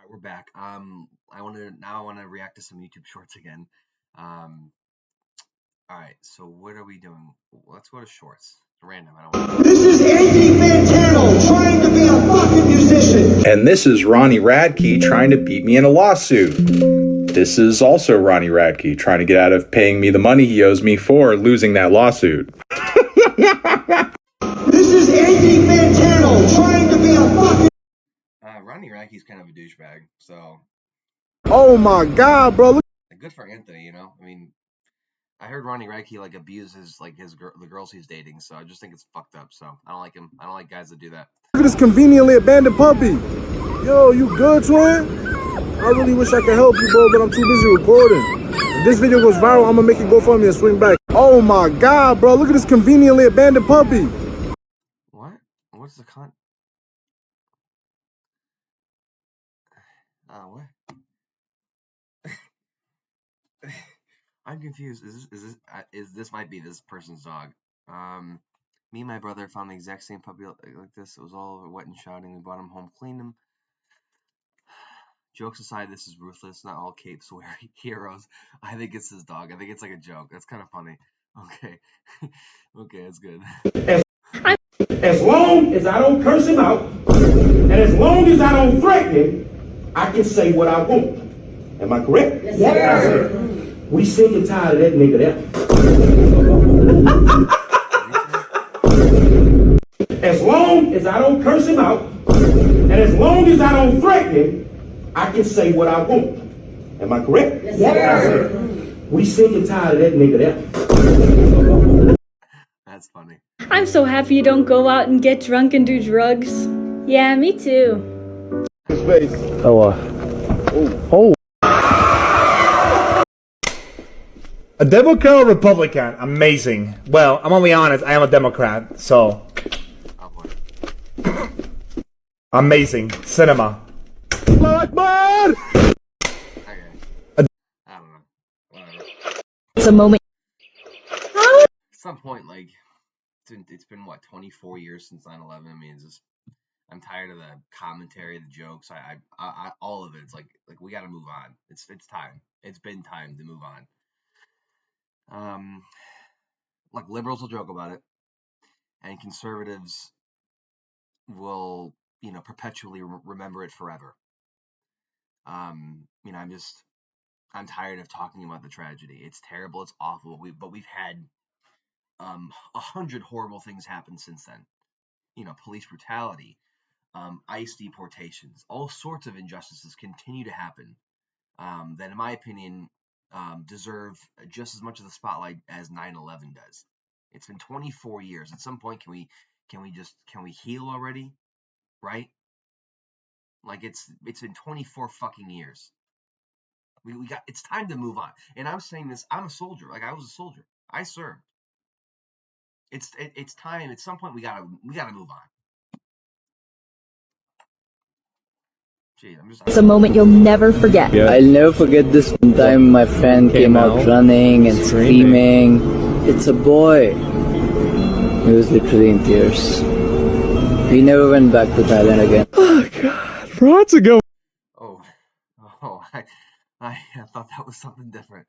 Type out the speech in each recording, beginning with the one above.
All right, we're back. I want to react to some YouTube shorts again. Um, all right. So what are we doing? Let's go to shorts. Random. I don't want. This is Andy Fantano trying to be a fucking musician. And this is Ronnie Radke trying to beat me in a lawsuit. This is also Ronnie Radke trying to get out of paying me the money he owes me for losing that lawsuit. This is Andy Fantano trying to be a fucking. Ronnie Radke's kind of a douchebag. So. Oh my God, bro! Good for Anthony. I mean, I heard Ronnie Radke abuse the girls he's dating. So I just think it's fucked up. So I don't like him. I don't like guys that do that. Look at this conveniently abandoned puppy. Yo, you good, twin? I really wish I could help you, bro, but I'm too busy recording. If this video goes viral, I'm gonna make it go for me and swing back. Oh my God, bro! Look at this conveniently abandoned puppy. What? What's the con? What? I'm confused. This might be this person's dog? Me and my brother found the exact same puppy like this. It was all over wet and shouting. We brought him home, cleaned him. Jokes aside, this is ruthless. Not all capes wear heroes. I think it's his dog. I think it's like a joke. That's kind of funny. Okay. Okay, that's good. As long as I don't curse him out, and as long as I don't threaten him, I can say what I want. Am I correct? Yes, sir. We sick and tired of that nigga there. As long as I don't curse him out, and as long as I don't threaten him, I can say what I want. Am I correct? Yes, sir. We sick and tired of that nigga there. That's funny. I'm so happy you don't go out and get drunk and do drugs. Yeah, me too. A Democrat or Republican? Amazing. Well, I'm gonna be honest, I am a Democrat, so. Amazing. Cinema. Okay. I don't know. Whatever. It's a moment. At some point, it's been what, 24 years since 9/11. I mean, I'm tired of the commentary, the jokes. I all of it. It's like we got to move on. It's time. It's been time to move on. Liberals will joke about it, and conservatives will, perpetually remember it forever. I'm tired of talking about the tragedy. It's terrible. It's awful. But we've had 100 horrible things happen since then. Police brutality, ICE deportations, all sorts of injustices continue to happen that, in my opinion, deserve just as much of the spotlight as 9/11 does. It's been 24 years. At some point, can we heal already? Right? It's been 24 fucking years. It's time to move on. And I'm saying this, I'm a soldier. I was a soldier. I served. It's time. At some point we gotta move on. Gee, It's a moment you'll never forget. I'll never forget this one time my friend came out running and screaming. It's a boy. He was literally in tears. We never went back to Thailand again. Oh God, bro, that's a go. I thought that was something different.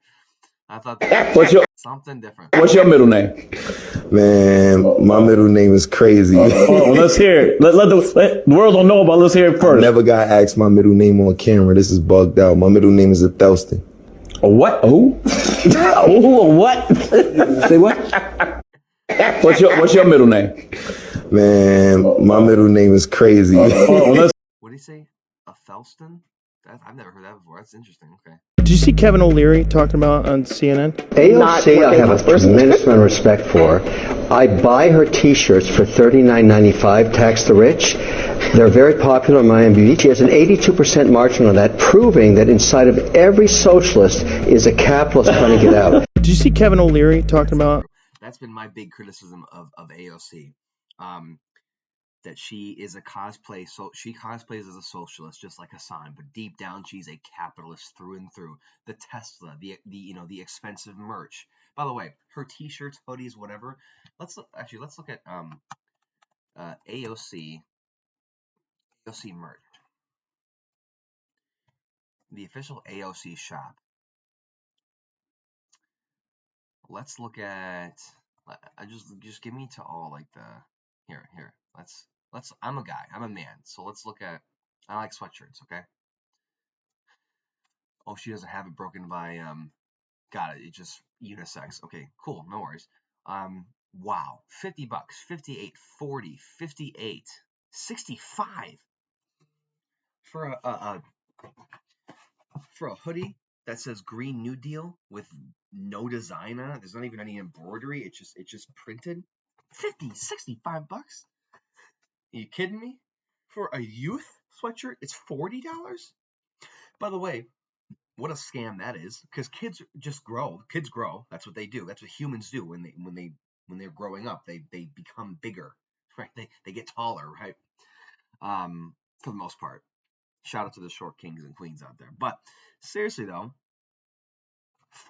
I thought something different. What's your middle name? Man, my middle name is Crazy. Let's hear it. Let the world don't know about it. Let's hear it first. Never got asked my middle name on camera. This is bugged out. My middle name is Thelston. A what? Oh? Oh, what? Say what? What's your middle name? Man, my middle name is Crazy. What did he say? A Thelston? I've never heard that before. That's interesting. Okay. Did you see Kevin O'Leary talking about on CNN? AOC I have a tremendous amount of respect for. I buy her t-shirts for $39.95, tax the rich. They're very popular on my MBV. She has an 82% margin on that, proving that inside of every socialist is a capitalist trying to get out. Did you see Kevin O'Leary talking about? That's been my big criticism of AOC. That she is a cosplay, so she cosplays as a socialist, just like Hassan, but deep down she's a capitalist through and through. The Tesla, the expensive merch. By the way, her t-shirts, hoodies, whatever. Let's look at AOC merch. the official AOC shop. Let's look at. I just give me to all like the here. Let's. I'm a guy. I'm a man. So let's look at. I like sweatshirts. Okay. Oh, she doesn't have it broken by Got it. It's just unisex. Okay, cool. No worries. Wow. $50, 58, 40, 58, 65 for a hoodie that says Green New Deal with no design on it. There's not even any embroidery. It's just printed. 50, 65 bucks. Are you kidding me? For a youth sweatshirt, it's $40. By the way, what a scam that is, because kids just grow. Kids grow. That's what they do. That's what humans do when they're growing up. They become bigger, right? They get taller, right? For the most part. Shout out to the short kings and queens out there. But seriously though,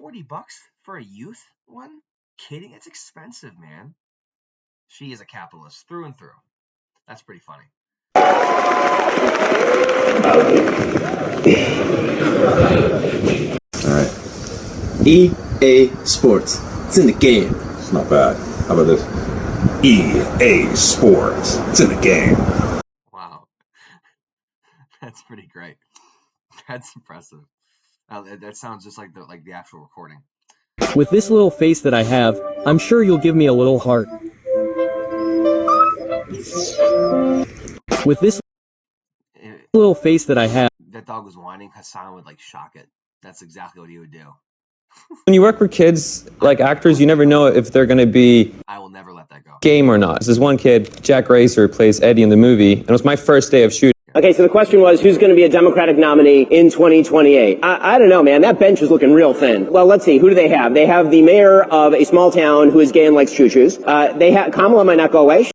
$40 for a youth one? Kidding? It's expensive, man. She is a capitalist through and through. That's pretty funny. Alright. EA Sports. It's in the game. It's not bad. How about this? EA Sports. It's in the game. Wow. That's pretty great. That's impressive. That sounds just like the actual recording. With this little face that I have, I'm sure you'll give me a little heart. With this little face that I have. That dog was whining. Hassan would shock it. That's exactly what he would do. When you work with kids, like actors, you never know if they're going to be I will never let that go. Game or not. This one kid, Jack Racer, plays Eddie in the movie, and it was my first day of shooting. Okay, so the question was, who's going to be a Democratic nominee in 2028? I don't know, man. That bench is looking real thin. Well, let's see. Who do they have? They have the mayor of a small town who is gay and likes choo-choos. Kamala might not go away.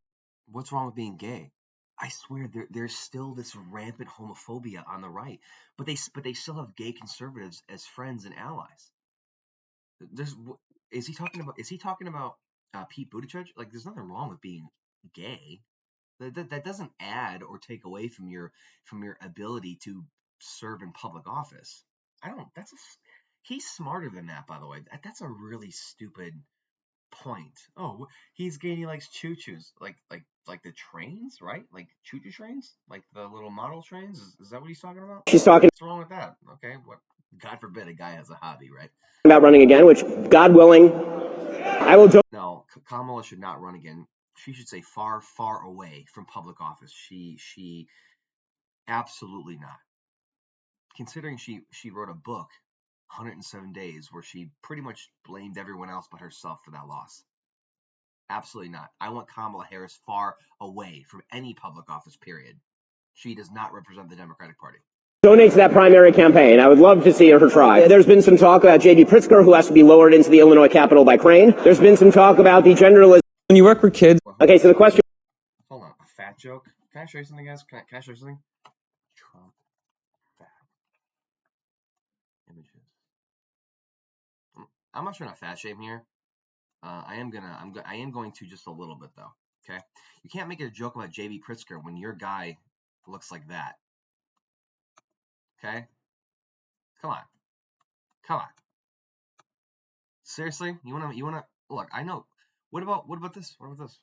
What's wrong with being gay? I swear there's still this rampant homophobia on the right, but they still have gay conservatives as friends and allies. Is he talking about Pete Buttigieg? There's nothing wrong with being gay. That doesn't add or take away from your ability to serve in public office. He's smarter than that, by the way. That's a really stupid point. Oh, he's gay and he likes choo-choos. Like the trains, right? Like choo-choo trains? Like the little model trains? Is that what he's talking about? She's talking. What's wrong with that? Okay, what? God forbid a guy has a hobby, right? About running again, which, God willing, I will do. No, Kamala should not run again. She should stay far, far away from public office. She absolutely not. Considering she wrote a book, 107 Days, where she pretty much blamed everyone else but herself for that loss. Absolutely not. I want Kamala Harris far away from any public office, period. She does not represent the Democratic Party. Donate to that primary campaign. I would love to see her try. There's been some talk about J.B. Pritzker, who has to be lowered into the Illinois Capitol by crane. There's been some talk about the genderless. When you work with kids. Okay, so the question. Hold on, a fat joke. Can I show you something, guys? Can I show you something? Trump fat images. I'm not trying to fat shame here. I am going to just a little bit though. Okay, you can't make a joke about J.B. Pritzker when your guy looks like that. Okay, come on. Seriously, you wanna look? I know. What about this? What about this?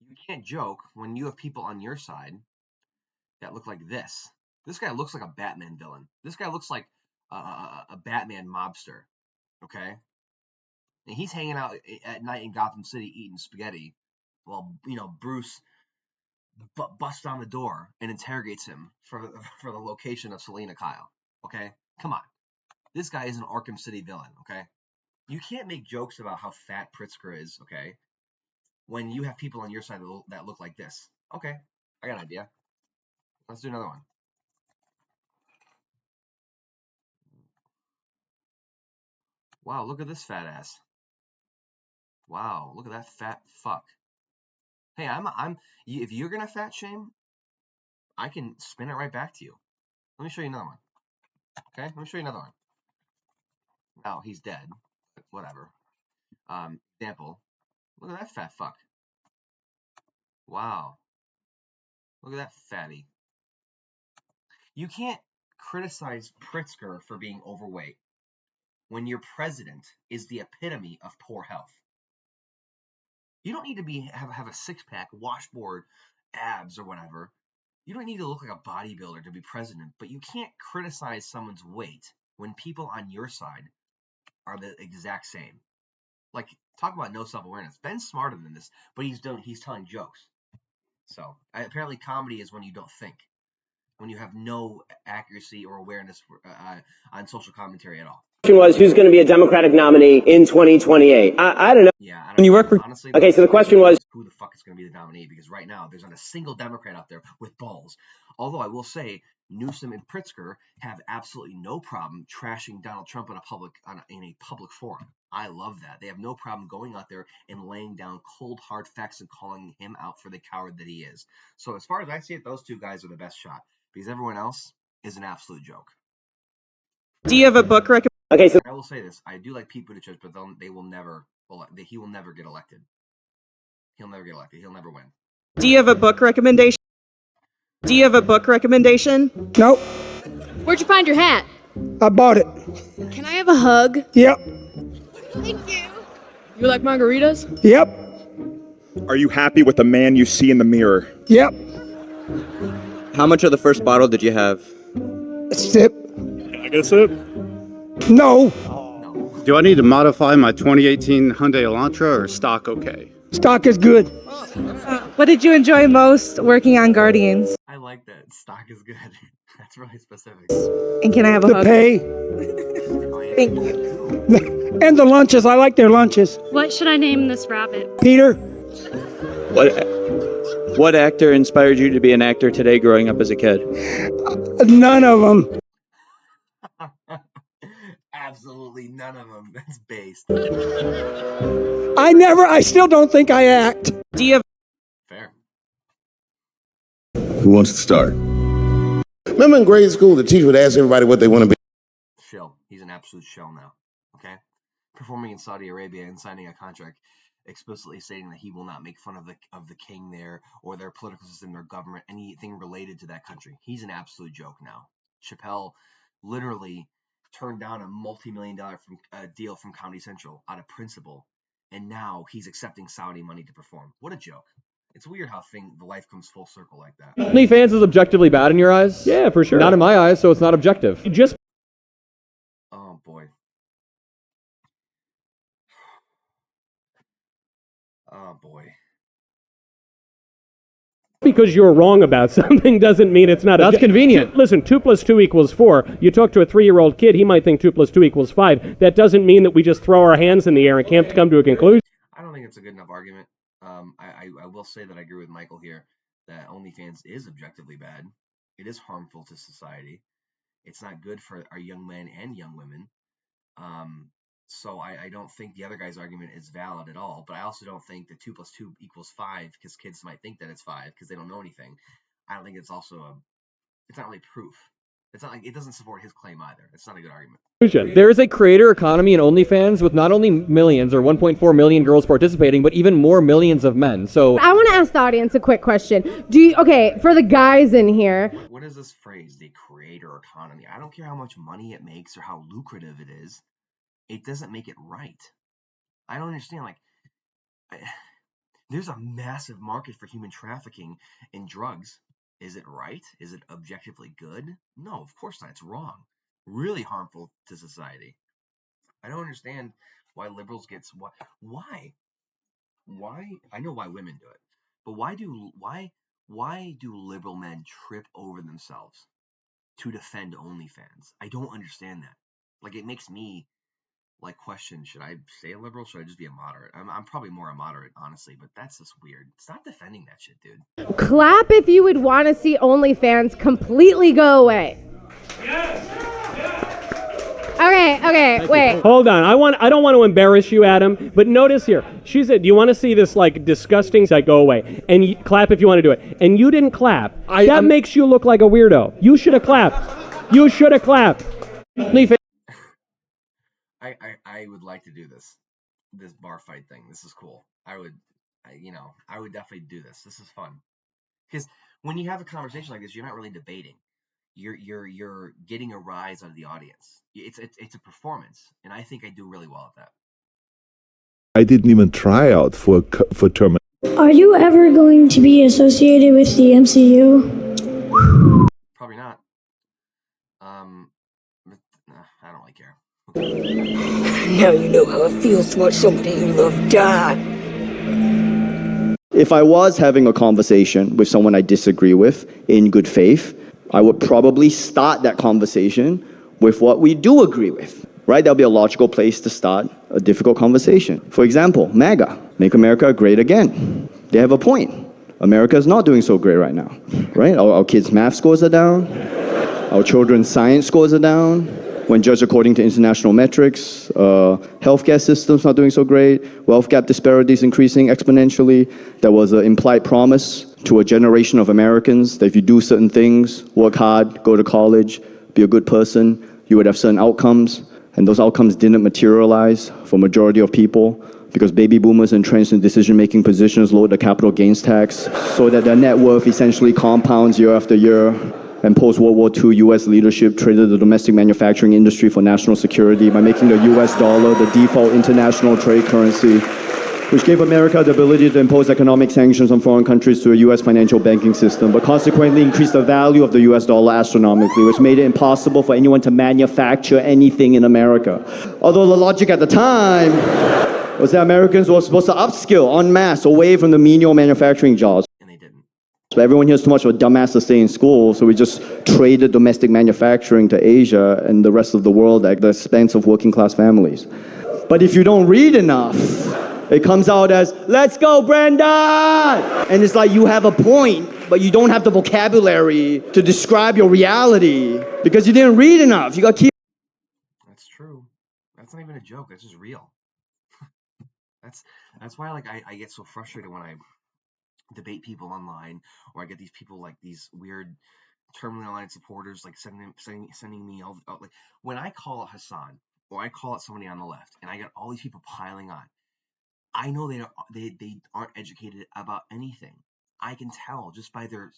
You can't joke when you have people on your side that look like this. This guy looks like a Batman villain. This guy looks like a Batman mobster. Okay, and he's hanging out at night in Gotham City eating spaghetti, while Bruce busts on the door and interrogates him for the location of Selena Kyle. Okay, come on. This guy is an Arkham City villain, okay? You can't make jokes about how fat Pritzker is, okay, when you have people on your side that look like this. Okay, I got an idea. Let's do another one. Wow, look at this fat ass. Wow, look at that fat fuck. Hey, if you're gonna fat shame, I can spin it right back to you. Let me show you another one. Okay, let me show you another one. Oh, he's dead. But whatever. Example. Look at that fat fuck. Wow. Look at that fatty. You can't criticize Pritzker for being overweight when your president is the epitome of poor health. You don't need to have a six-pack, washboard, abs, or whatever. You don't need to look like a bodybuilder to be president, but you can't criticize someone's weight when people on your side are the exact same. Like, talk about no self-awareness. Ben's smarter than this, but he's telling jokes. So apparently comedy is when you don't think, when you have no accuracy or awareness on social commentary at all. Was who's going to be a Democratic nominee in 2028? I don't know. Yeah, I don't When you know. work for Honestly, Okay, so the question was, who the fuck is going to be the nominee? Because right now there's not a single Democrat out there with balls. Although I will say Newsom and Pritzker have absolutely no problem trashing Donald Trump in a public forum. I love that. They have no problem going out there and laying down cold hard facts and calling him out for the coward that he is. So as far as I see it, those two guys are the best shot because everyone else is an absolute joke. Do you have a book recommendation? okay, so I will say this: I do like Pete Buttigieg, but he will never get elected. He'll never get elected. He'll never win. Do you have a book recommendation? Do you have a book recommendation? Nope. Where'd you find your hat? I bought it. Can I have a hug? Yep. Thank you. You like margaritas? Yep. Are you happy with the man you see in the mirror? Yep. How much of the first bottle did you have? A sip. Can I get a sip? No. Do I need to modify my 2018 Hyundai Elantra or stock okay? Stock is good. What did you enjoy most working on Guardians? I like that. Stock is good. That's really specific. And can I have a The hug? pay. Thank you. And the lunches. I like their lunches. What should I name this rabbit? Peter. What actor inspired you to be an actor today growing up as a kid? None of them. Absolutely none of them. That's based. I still don't think I act. Do you have Fair. Who wants to start? Remember in grade school, the teacher would ask everybody what they want to be? Shill. He's an absolute shill now. Okay? Performing in Saudi Arabia and signing a contract explicitly stating that he will not make fun of the king there or their political system, their government, anything related to that country. He's an absolute joke now. Chappelle literally turned down a multi-million-dollar deal from Comedy Central out of principle, and now he's accepting Saudi money to perform. What a joke. It's weird how the life comes full circle like that. OnlyFans is objectively bad in your eyes? Yeah, for sure. Not in my eyes, so it's not objective. Oh, boy. Oh, boy. Because you're wrong about something doesn't mean it's not. That's convenient. Listen, 2 + 2 = 4. You talk to a 3-year-old kid, he might think 2 + 2 = 5. That doesn't mean that we just throw our hands in the air and can't come to a conclusion. I don't think it's a good enough argument. I will say that I agree with Michael here that OnlyFans is objectively bad. It is harmful to society. It's not good for our young men and young women. So I don't think the other guy's argument is valid at all. But I also don't think that 2 + 2 = 5 because kids might think that it's 5 because they don't know anything. I don't think it's also it's not really proof. It's not like it doesn't support his claim either. It's not a good argument. There is a creator economy in OnlyFans with not only millions or 1.4 million girls participating, but even more millions of men. So I want to ask the audience a quick question. For the guys in here. What is this phrase, the creator economy? I don't care how much money it makes or how lucrative it is. It doesn't make it right. I don't understand. There's a massive market for human trafficking in drugs. Is it right? Is it objectively good? No, of course not. It's wrong. Really harmful to society. I don't understand why liberals get why? I know why women do it, but why do liberal men trip over themselves to defend OnlyFans? I don't understand that. It makes me question, should I stay a liberal? Should I just be a moderate? I'm probably more a moderate, honestly, but that's just weird. Stop defending that shit, dude. Clap if you would want to see OnlyFans completely go away. Okay, wait. Hold on. I don't want to embarrass you, Adam, but notice here. She said, do you want to see this disgusting site go away? And clap if you want to do it. And you didn't clap. That makes you look like a weirdo. You should have clapped. You should have clapped. I would like to do this bar fight thing. This is cool. I would definitely do this. This is fun. Because when you have a conversation like this, you're not really debating. You're getting a rise out of the audience. It's a performance, and I think I do really well at that. I didn't even try out for Terminator. Are you ever going to be associated with the MCU? Probably not. I don't really care. Now you know how it feels to watch somebody you love die. If I was having a conversation with someone I disagree with in good faith, I would probably start that conversation with what we do agree with, right? That'll be a logical place to start a difficult conversation. For example, MAGA, Make America Great Again. They have a point. America is not doing so great right now, right? Our kids' math scores are down. Our children's science scores are down. When judged according to international metrics, healthcare system's not doing so great. Wealth gap disparities increasing exponentially. There was an implied promise to a generation of Americans that if you do certain things, work hard, go to college, be a good person, you would have certain outcomes. And those outcomes didn't materialize for majority of people because baby boomers entrenched in decision-making positions lowered the capital gains tax so that their net worth essentially compounds year after year. And post-World War II, U.S. leadership traded the domestic manufacturing industry for national security by making the U.S. dollar the default international trade currency, which gave America the ability to impose economic sanctions on foreign countries through a U.S. financial banking system, but consequently increased the value of the U.S. dollar astronomically, which made it impossible for anyone to manufacture anything in America. Although the logic at the time was that Americans were supposed to upskill en masse away from the menial manufacturing jobs. So everyone here is too much of a dumbass to stay in school, so we just traded domestic manufacturing to Asia and the rest of the world at the expense of working class families. But if you don't read enough, it comes out as, let's go, Brandon! And it's like you have a point, but you don't have the vocabulary to describe your reality because you didn't read enough. You got to keep... That's true. That's not even a joke. That's just real. That's why I get so frustrated when I debate people online, or I get these people like these weird terminally aligned supporters like sending me all like when I call it Hassan or I call it somebody on the left and I get all these people piling on. I know they aren't educated about anything. I can tell just by their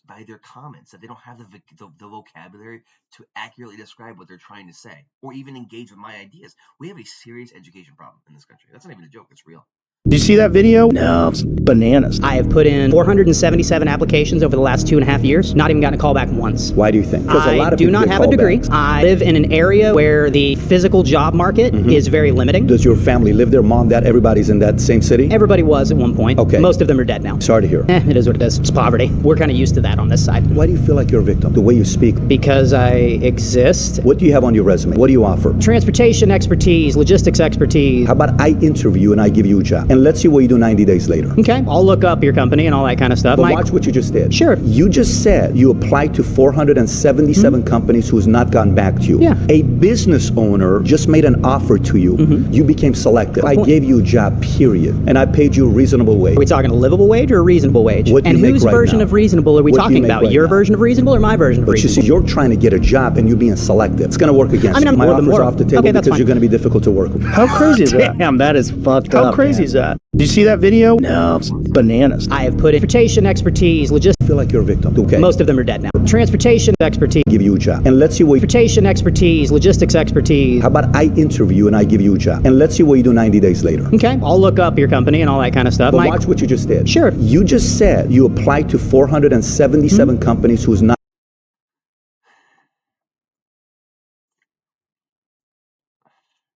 comments that they don't have the vocabulary to accurately describe what they're trying to say or even engage with my ideas. We have a serious education problem in this country. That's not even a joke. It's real. Do you see that video? No, it's bananas. I have put in 477 applications over the last 2.5 years. Not even gotten a call back once. Why do you think? Because a lot I of do people not get have a degree. callbacks. I live in an area where the physical job market is very limiting. Does your family live there? Mom, dad, everybody's in that same city? Everybody was at one point. Okay. Most of them are dead now. Sorry to hear. It is what it is. It's poverty. We're kind of used to that on this side. Why do you feel like you're a victim? The way you speak. Because I exist. What do you have on your resume? What do you offer? Transportation expertise, logistics expertise. How about I interview and I give you a job? And let's see what you do 90 days later. Okay, I'll look up your company and all that kind of stuff. But watch what you just did. Sure. You just said you applied to 477 companies who's not gotten back to you. Yeah. A business owner just made an offer to you. You became selected. I gave you a job, period. And I paid you a reasonable wage. Are we talking a livable wage or a reasonable wage? What do you and make whose right version now? of reasonable are we What do you talking make about? right Your now? version of reasonable or my version of But you reasonable? see, you're trying to get a job and you're being selected. It's going to work against you. I'm My more than offer's more. off the table Okay, that's because fine. you're going to be difficult to work with. How crazy is that? Damn, that is fucked How up. crazy is that? Do you see that video? No, it's bananas. I have put in transportation expertise, logistics. I feel like you're a victim. Okay. Most of them are dead now. Transportation expertise. Give you a job. And let's see what Transportation expertise, logistics expertise. How about I interview and I give you a job? And let's see what you do 90 days later. Okay, I'll look up your company and all that kind of stuff. But watch what you just did. Sure. You just said you applied to 477 companies who's not.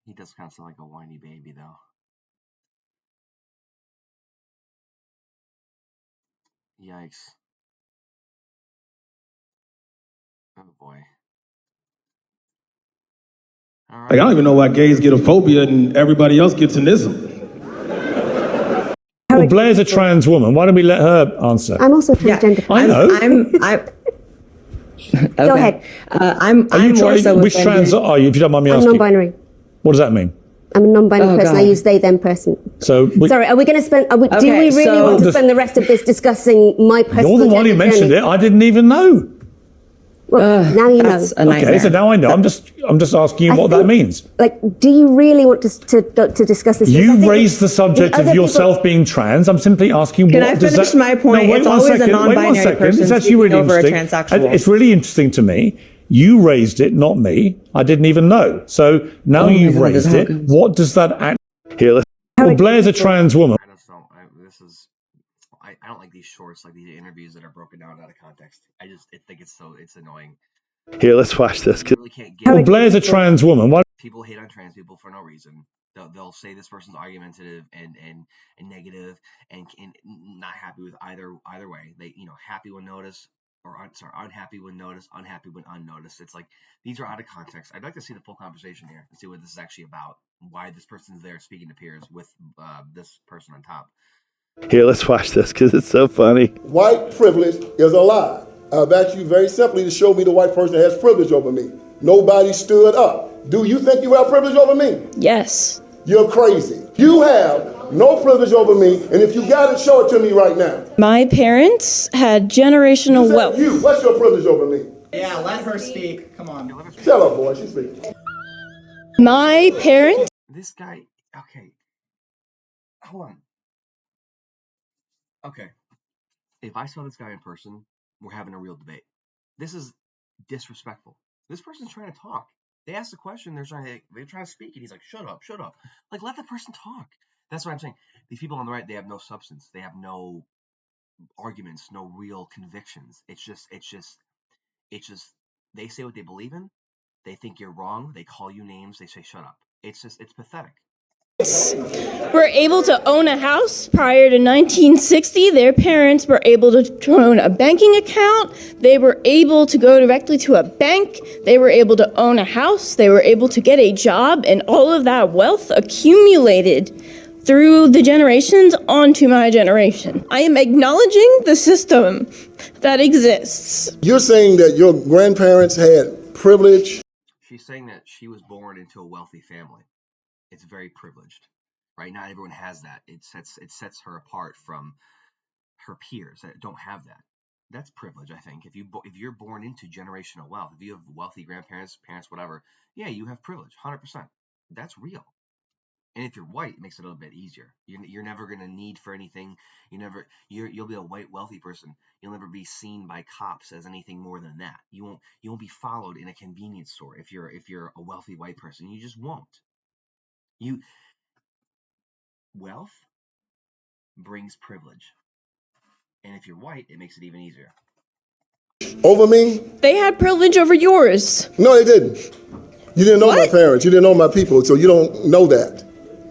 He does kind of sound like a whiny baby, though. Yikes. Oh, boy. All right. Like, I don't even know why gays get a phobia and everybody else gets an ism. Well, Blair's a trans woman. Why don't we let her answer? I'm also transgender. I know. I'm Go ahead. Are you which trans are you, if you don't mind me I'm asking? non-binary. What does that mean? I'm a non-binary Oh, person. God. I use they, them person. So Sorry, are we going to spend... do we Okay, really so- want to spend the rest of this discussing my personal You're the one who gender mentioned journey? it. I didn't even know. Well, now you know. That's a nightmare. Okay, so now I know. I'm just asking you what that means. Like, do you really want to discuss this? You raised the subject of yourself being trans. I'm simply asking Can what I does finish that... my point? No, wait It's one always a second, wait one non-binary second. person It's actually really speaking over a interesting. transsexual. It's really interesting to me. You raised it, not me. I didn't even know. So now you've raised it. What does that act... Here, well, Blair's a trans woman. I just don't. I don't like these shorts, like these interviews that are broken down out of context. I think it's annoying. Here, let's watch this. Really can't get Well, Blair's a trans woman. Why... People hate on trans people for no reason. They'll say this person's argumentative and negative and not happy with either way. They happy when noticed, or unhappy when noticed, unhappy when unnoticed. It's like these are out of context. I'd like to see the full conversation here and see what this is actually about. Why this person's there speaking to peers with this person on top. Here, let's watch this because it's so funny. White privilege is a lie. I've asked you very simply to show me the white person that has privilege over me. Nobody stood up. Do you think you have privilege over me? Yes. You're crazy. You have no privilege over me, and if you got it, show it to me right now. My parents had generational wealth. What's your privilege over me? Yeah, let her speak. Come on. Shut up, boy. She's speaking. My parents. This guy. Okay. Hold on. Okay. If I saw this guy in person, we're having a real debate. This is disrespectful. This person's trying to talk. They ask the question, they're trying to speak, and he's like, shut up. Like, let the person talk. That's what I'm saying. These people on the right, they have no substance. They have no arguments, no real convictions. It's just they say what they believe in. They think you're wrong. They call you names. They say, shut up. It's pathetic. Were able to own a house prior to 1960. Their parents were able to own a banking account. They were able to go directly to a bank. They were able to own a house. They were able to get a job, and all of that wealth accumulated through the generations onto my generation. I am acknowledging the system that exists. You're saying that your grandparents had privilege? She's saying that she was born into a wealthy family. It's very privileged, right? Not everyone has that. It sets her apart from her peers that don't have that. That's privilege, I think. If you're born into generational wealth, if you have wealthy grandparents, parents, whatever, yeah, you have privilege, 100%. That's real. And if you're white, it makes it a little bit easier. You're never gonna need for anything. You'll be a white wealthy person. You'll never be seen by cops as anything more than that. You won't be followed in a convenience store if you're a wealthy white person. You just won't. Wealth brings privilege. And if you're white, it makes it even easier. Over me? They had privilege over yours. No, they didn't. You didn't know my parents. You didn't know my people, so you don't know that.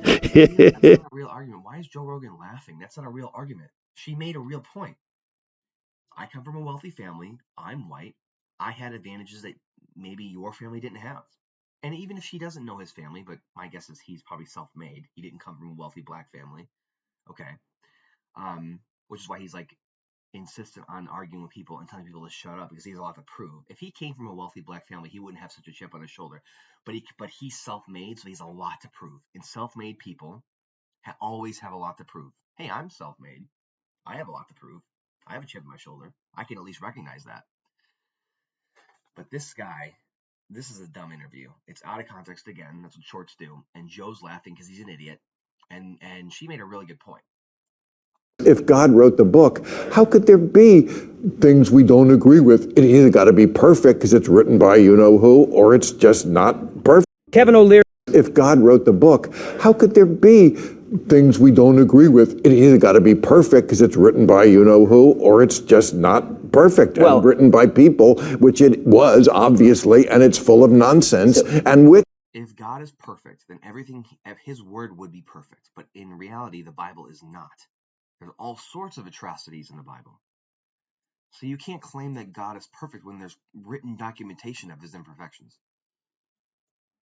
That's not a real argument. Why is Joe Rogan laughing? That's not a real argument. She made a real point. I come from a wealthy family. I'm white. I had advantages that maybe your family didn't have. And even if she doesn't know his family, but my guess is he's probably self-made. He didn't come from a wealthy black family. Okay. Which is why he's like insistent on arguing with people and telling people to shut up because he has a lot to prove. If he came from a wealthy black family, he wouldn't have such a chip on his shoulder. But he's self-made, so he has a lot to prove. And self-made people always have a lot to prove. Hey, I'm self-made. I have a lot to prove. I have a chip on my shoulder. I can at least recognize that. But this guy... This is a dumb interview. It's out of context again. That's what shorts do. And Joe's laughing because he's an idiot. And she made a really good point. If God wrote the book, how could there be things we don't agree with? It either got to be perfect because it's written by you-know-who, or it's just not perfect. Kevin O'Leary. If God wrote the book, how could there be things we don't agree with? It either got to be perfect because it's written by you-know-who, or it's just not perfect and written by people, which it was, obviously, and it's full of nonsense. If God is perfect, then everything, his word would be perfect. But in reality, the Bible is not. There's all sorts of atrocities in the Bible. So you can't claim that God is perfect when there's written documentation of his imperfections.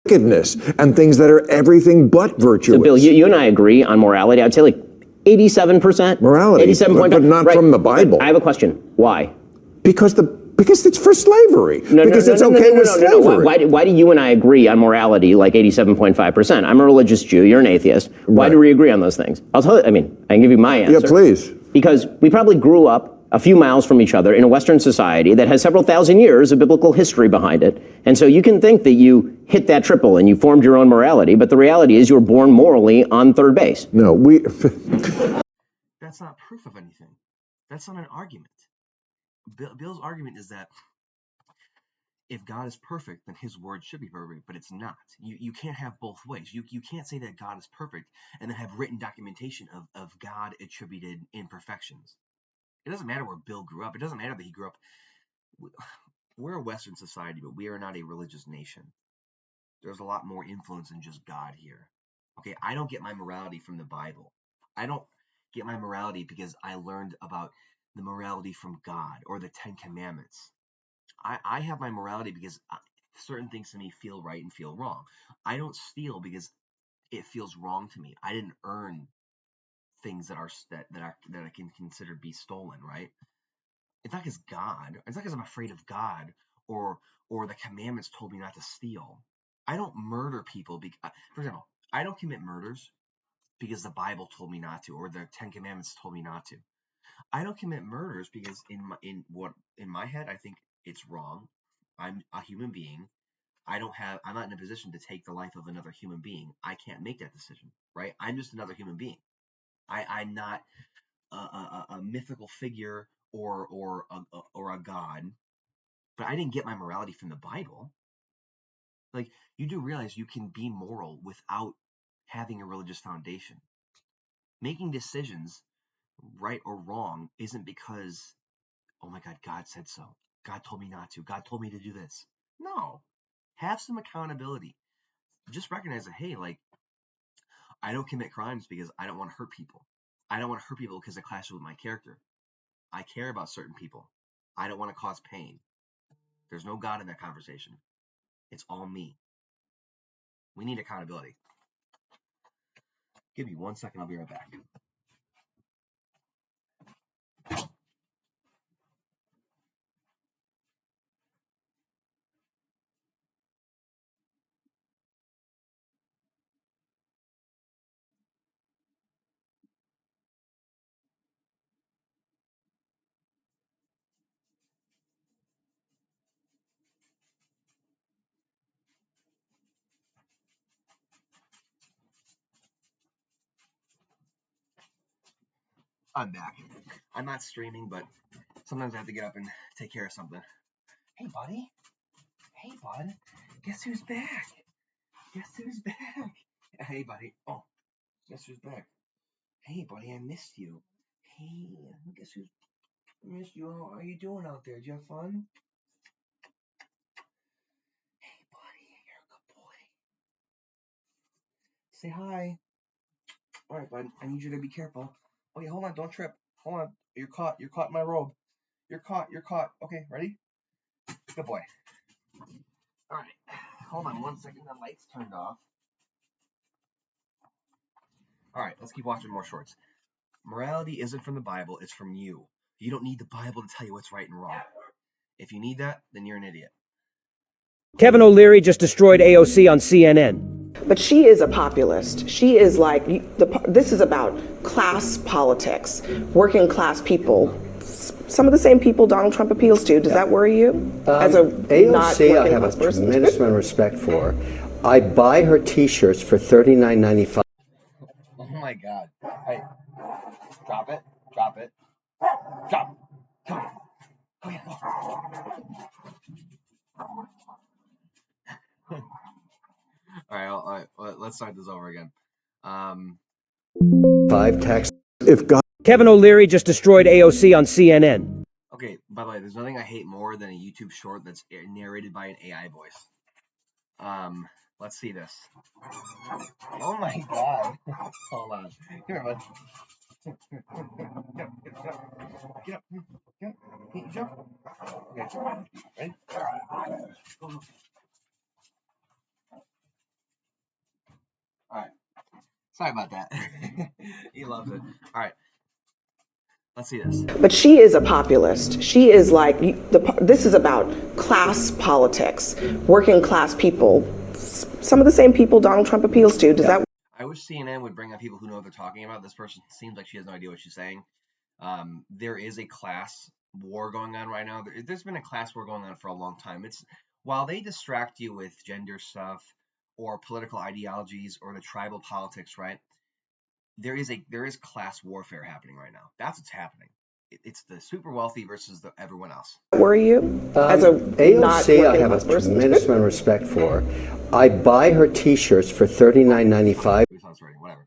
Wickedness and things that are everything but virtuous. So Bill, you and I agree on morality. I'd say like 87%. Morality, 87.5. but not from the Bible. I have a question. Why? Because it's for slavery. Because it's okay with slavery. Why do you and I agree on morality like 87.5%? I'm a religious Jew. You're an atheist. Why do we agree on those things? I'll tell you. I mean, I can give you my answer. Yeah, please. Because we probably grew up a few miles from each other in a Western society that has several thousand years of biblical history behind it. And so you can think that you hit that triple and you formed your own morality, but the reality is you were born morally on third base. No, That's not proof of anything. That's not an argument. Bill's argument is that if God is perfect, then his word should be perfect, but it's not. You can't have both ways. You can't say that God is perfect and then have written documentation of God attributed imperfections. It doesn't matter where Bill grew up. It doesn't matter that he grew up. We're a Western society, but we are not a religious nation. There's a lot more influence than just God here. Okay, I don't get my morality from the Bible. I don't get my morality because I learned about the morality from God or the Ten Commandments. I have my morality because certain things to me feel right and feel wrong. I don't steal because it feels wrong to me. I didn't earn things that I can consider be stolen, right? It's not because God. It's not because I'm afraid of God or the commandments told me not to steal. I don't murder people. For example, I don't commit murders because the Bible told me not to or the Ten Commandments told me not to. I don't commit murders because in my head I think it's wrong. I'm a human being. I'm not in a position to take the life of another human being. I can't make that decision, right? I'm just another human being. I'm not a mythical figure or a god, but I didn't get my morality from the Bible. Like, you do realize you can be moral without having a religious foundation. Making decisions, right or wrong, isn't because, oh my God, God said so. God told me not to. God told me to do this. No. Have some accountability. Just recognize that, hey, like, I don't commit crimes because I don't want to hurt people. I don't want to hurt people because it clashes with my character. I care about certain people. I don't want to cause pain. There's no God in that conversation. It's all me. We need accountability. Give me 1 second. I'll be right back. I'm back. I'm not streaming, but sometimes I have to get up and take care of something. Hey, buddy. Hey, bud. Guess who's back? Guess who's back? Hey, buddy. Oh, guess who's back? Hey, buddy, I missed you. Hey, guess who's... I missed you. How are you doing out there? Did you have fun? Hey, buddy, you're a good boy. Say hi. All right, bud. I need you to be careful. Okay, hold on. Don't trip. Hold on. You're caught. You're caught in my robe. You're caught. You're caught. Okay, ready? Good boy. All right. Hold on 1 second. The light's turned off. All right. Let's keep watching more shorts. Morality isn't from the Bible. It's from you. You don't need the Bible to tell you what's right and wrong. If you need that, then you're an idiot. Kevin O'Leary just destroyed AOC on CNN. But she is a populist. She is like, this is about class politics, working class people. Some of the same people Donald Trump appeals to. Does that worry you? As a AOC, I have a tremendous amount of respect for. I buy her T-shirts for $39.95. Oh my God. Hey, drop it. Drop it. Drop. Come on. Come here. All right, let's start this over again. 5 tax. If God. Kevin O'Leary just destroyed AOC on CNN. Okay, by the way, there's nothing I hate more than a YouTube short that's narrated by an AI voice. Let's see this. Oh my God. Hold on. Come here, bud. Get up. Get up. Get up. Can you jump? Okay. Ready? All right. Sorry about that. He loves it. All right. Let's see this. But she is a populist. She is like, this is about class politics, working class people. Some of the same people Donald Trump appeals to. Does that? I wish CNN would bring up people who know what they're talking about. This person seems like she has no idea what she's saying. There is a class war going on right now. There's been a class war going on for a long time. It's while they distract you with gender stuff or political ideologies or the tribal politics, right? There is class warfare happening right now. That's what's happening. It's the super wealthy versus everyone else. Were you as a AOC? I have a tremendous amount of respect for. I buy her T-shirts for $39.95.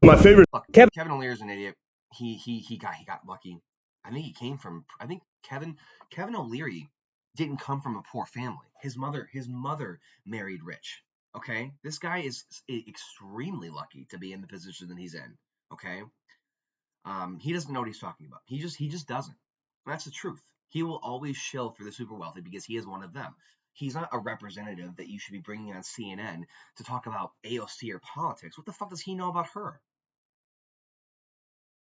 My favorite. Look, Kevin O'Leary's an idiot. He got lucky. I think he came from. I think Kevin O'Leary didn't come from a poor family. His mother married rich. Okay, this guy is extremely lucky to be in the position that he's in. Okay, he doesn't know what he's talking about. He just doesn't. That's the truth. He will always shill for the super wealthy because he is one of them. He's not a representative that you should be bringing on CNN to talk about AOC or politics. What the fuck does he know about her?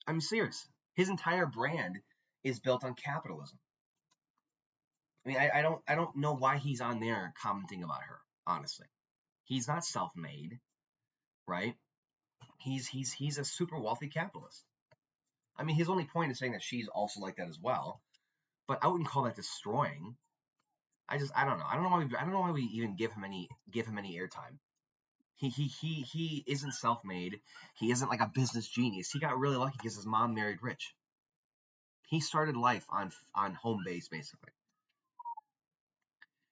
I'm serious. His entire brand is built on capitalism. I mean, I don't know why he's on there commenting about her, honestly. He's not self-made, right? He's a super wealthy capitalist. I mean, his only point is saying that she's also like that as well, but I wouldn't call that destroying. I don't know. I don't know why we even give him any airtime. He isn't self-made. He isn't like a business genius. He got really lucky because his mom married rich. He started life on home base, basically.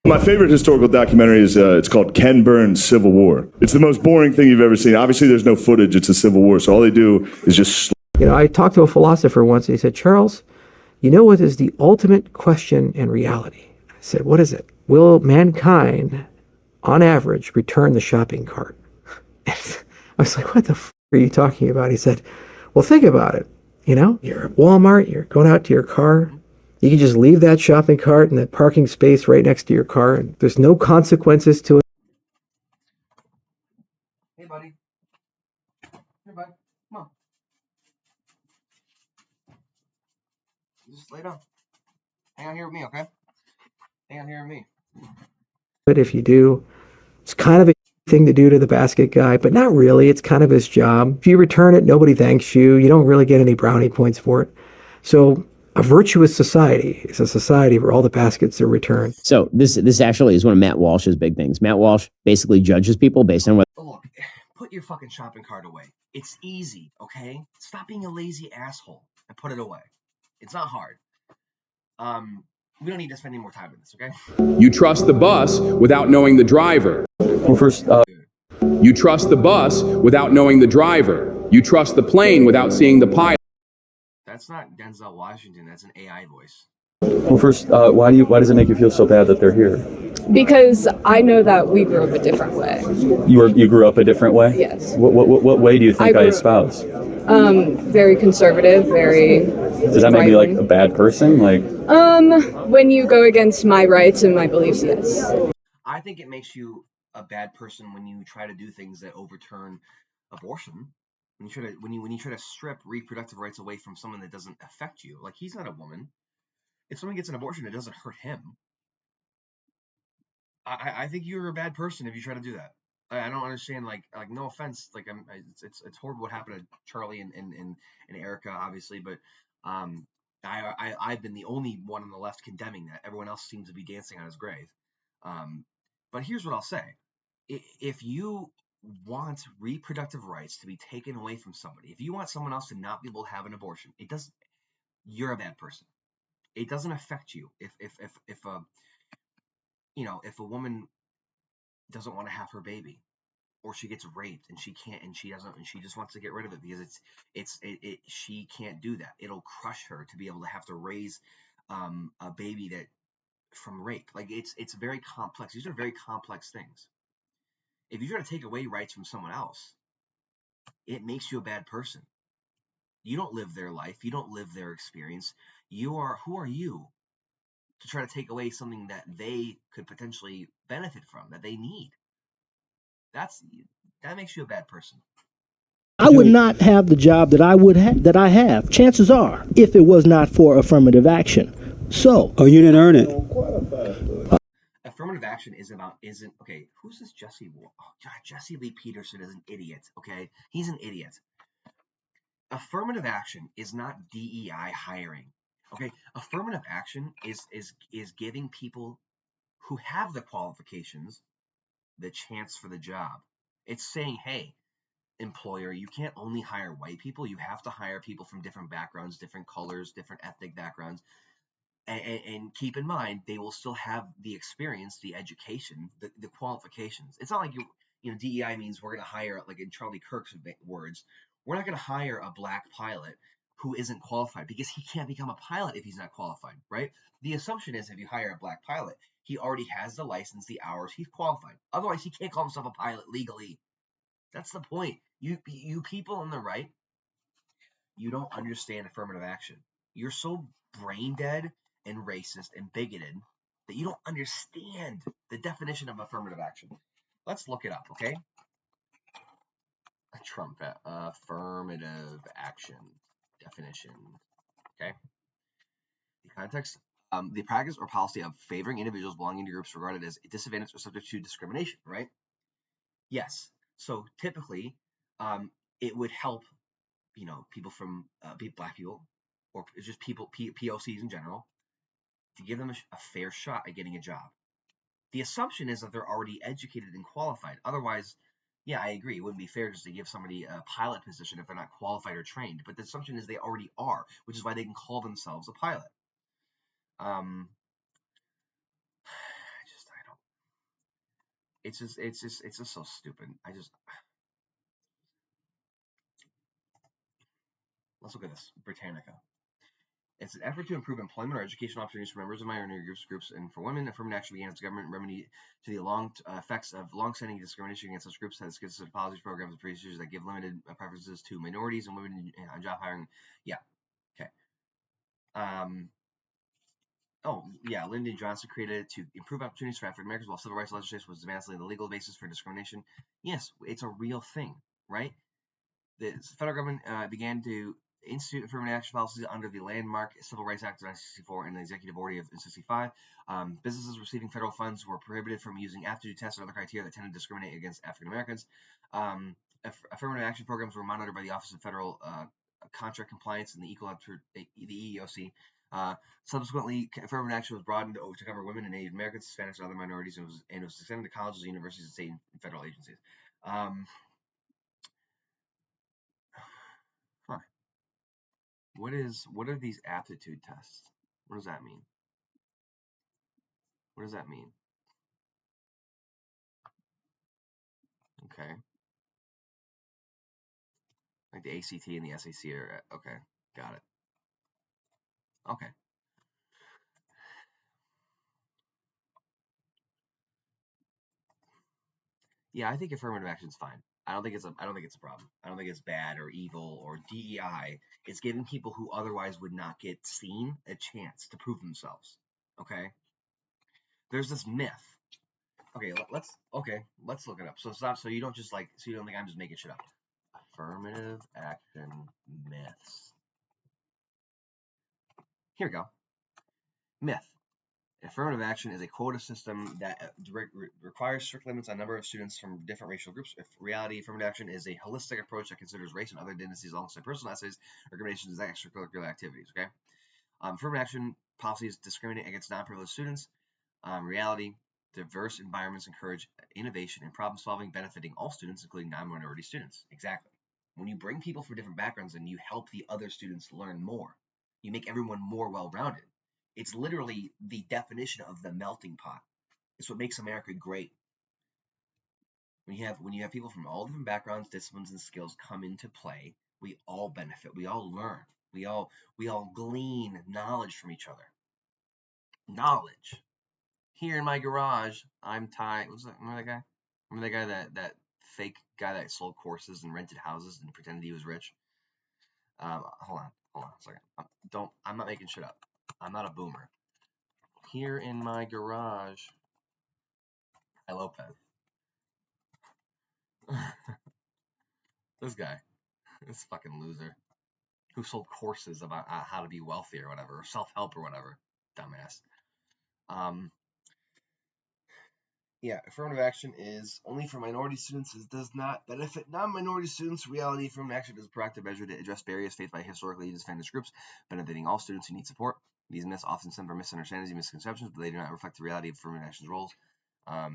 My favorite historical documentary is it's called Ken Burns' Civil War. It's the most boring thing you've ever seen. Obviously, there's no footage. It's a civil war, so all they do is just. I talked to a philosopher once, and he said, "Charles, you know what is the ultimate question in reality?" I said, "What is it? Will mankind, on average, return the shopping cart?" I was like, "What the f are you talking about?" He said, "Well, think about it. You're at Walmart. You're going out to your car. You can just leave that shopping cart in that parking space right next to your car, and there's no consequences to it." Hey, buddy. Hey, bud. Come on. Just lay down. Hang on here with me, okay? Hang on here with me. But if you do, it's kind of a thing to do to the basket guy, but not really. It's kind of his job. If you return it, nobody thanks you. You don't really get any brownie points for it. So a virtuous society is a society where all the baskets are returned. So this actually is one of Matt Walsh's big things. Matt Walsh basically judges people based on what. Look, put your fucking shopping cart away. It's easy, okay? Stop being a lazy asshole and put it away. It's not hard. We don't need to spend any more time on this, okay? You trust the bus without knowing the driver. Well, first, You trust the bus without knowing the driver. You trust the plane without seeing the pilot. That's not Denzel Washington. That's an AI voice. well, first, why does it make you feel so bad that they're here? Because I know that we grew up a different way. You grew up a different way? Yes. What way do you think I espouse? Very conservative, very. Does that make me like a bad person? Like. When you go against my rights and my beliefs, yes. I think it makes you a bad person when you try to do things that overturn abortion. When you try to strip reproductive rights away from someone that doesn't affect you. Like, he's not a woman. If someone gets an abortion, it doesn't hurt him. I think you're a bad person if you try to do that. I don't understand. Like no offense. Like it's horrible what happened to Charlie and Erica, obviously, but I've been the only one on the left condemning that. Everyone else seems to be dancing on his grave. But here's what I'll say: if you want reproductive rights to be taken away from somebody, if you want someone else to not be able to have an abortion, you're a bad person. It doesn't affect you. If a woman doesn't want to have her baby, or she gets raped and she can't, and she just wants to get rid of it because she can't do that. It'll crush her to be able to have to raise a baby that from rape. Like it's very complex. These are very complex things. If you try to take away rights from someone else, it makes you a bad person. You don't live their life. You don't live their experience. Who are you to try to take away something that they could potentially benefit from, that they need? That makes you a bad person. I would not have the job that I have. Chances are, if it was not for affirmative action. So. Oh, you didn't earn it. Affirmative action isn't okay. Who's this Jesse? Oh God, Jesse Lee Peterson is an idiot. Okay, he's an idiot. affirmative action is not DEI hiring. Okay, affirmative action is giving people who have the qualifications the chance for the job. It's saying, hey, employer, you can't only hire white people. You have to hire people from different backgrounds, different colors, different ethnic backgrounds. And keep in mind, they will still have the experience, the education, the qualifications. It's not like DEI means we're going to hire, like in Charlie Kirk's words, we're not going to hire a black pilot who isn't qualified, because he can't become a pilot if he's not qualified, right? The assumption is if you hire a black pilot, he already has the license, the hours, he's qualified. Otherwise, he can't call himself a pilot legally. That's the point. You people on the right, you don't understand affirmative action. You're so brain dead and racist and bigoted that you don't understand the definition of affirmative action. Let's look it up, okay? Trump affirmative action definition, okay? The context, the practice or policy of favoring individuals belonging to groups regarded as disadvantaged or subject to discrimination, right? Yes. So typically, it would help, people from black people, or just people, POCs in general, to give them a fair shot at getting a job. The assumption is that they're already educated and qualified. Otherwise, yeah, I agree. It wouldn't be fair just to give somebody a pilot position if they're not qualified or trained. But the assumption is they already are, which is why they can call themselves a pilot. I don't. It's just so stupid. Let's look at this. Britannica. It's an effort to improve employment or educational opportunities for members of minority groups and for women. Affirmative action began as a government remedy to the effects of long-standing discrimination against such groups, has consisted of policies, programs, and procedures that give limited preferences to minorities and women in job hiring. Yeah. Okay. Lyndon Johnson created it to improve opportunities for African Americans, while civil rights legislation was advanced the legal basis for discrimination. Yes, it's a real thing, right? The federal government began to institute affirmative action policies under the landmark Civil Rights Act of 1964 and the Executive Order of 1965. Businesses receiving federal funds were prohibited from using aptitude tests or other criteria that tended to discriminate against African Americans. Affirmative action programs were monitored by the Office of Federal Contract Compliance and the EEOC. Subsequently, affirmative action was broadened to cover women and Asian Americans, Hispanics, and other minorities, and it was extended to colleges, universities, and state and federal agencies. What are these aptitude tests? What does that mean? What does that mean? Okay. Like the ACT and the SAC are, okay, got it. Okay. Yeah, I think affirmative action is fine. I don't think it's a problem. I don't think it's bad or evil or DEI. It's giving people who otherwise would not get seen a chance to prove themselves. Okay. There's this myth. Okay, let's look it up. So you don't just so you don't think I'm just making shit up. Affirmative action myths. Here we go. Myth. Affirmative action is a quota system that requires strict limits on number of students from different racial groups. If reality, affirmative action is a holistic approach that considers race and other tendencies alongside personal essays, recommendations, and extracurricular activities. Okay. Affirmative action policies discriminate against non-privileged students. Reality, diverse environments encourage innovation and problem solving, benefiting all students, including non-minority students. Exactly. When you bring people from different backgrounds and you help the other students learn more, you make everyone more well-rounded. It's literally the definition of the melting pot. It's what makes America great. When you have people from all different backgrounds, disciplines, and skills come into play, we all benefit. We all learn. We all glean knowledge from each other. Knowledge. Here in my garage, I'm Ty. Remember that guy? Remember that guy, that fake guy that sold courses and rented houses and pretended he was rich? Hold on a second. I'm not making shit up. I'm not a boomer. Here in my garage, I Lopez. This guy, this fucking loser, who sold courses about how to be wealthy or whatever, or self-help or whatever, dumbass. Yeah, affirmative action is only for minority students. It does not benefit non-minority students. Reality, affirmative action is a proactive measure to address barriers faced by historically disadvantaged groups, benefiting all students who need support. These myths often stem from misunderstandings and misconceptions, but they do not reflect the reality of affirmative action's roles. I